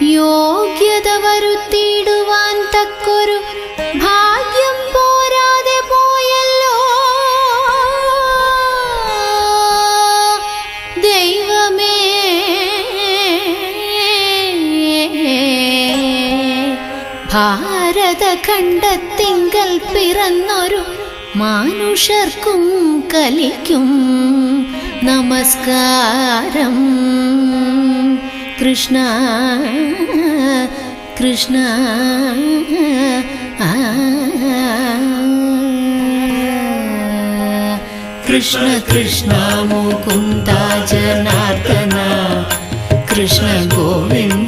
യോഗ്യത വരുത്തിയിടുവാൻ തക്കൊരു ഭാഗ്യം പോരാതെ പോയല്ലോ ദൈവമേ. ഭാരതഖണ്ഡത്തിങ്കൽ പിറന്നൊരു മാനുഷർക്കും കലിക്കും നമസ്കാരം. കൃഷ്ണ കൃഷ്ണ കൃഷ്ണ കൃഷ്ണ മുകുന്ദ ജനാർദ്ദന കൃഷ്ണ ഗോവിന്ദ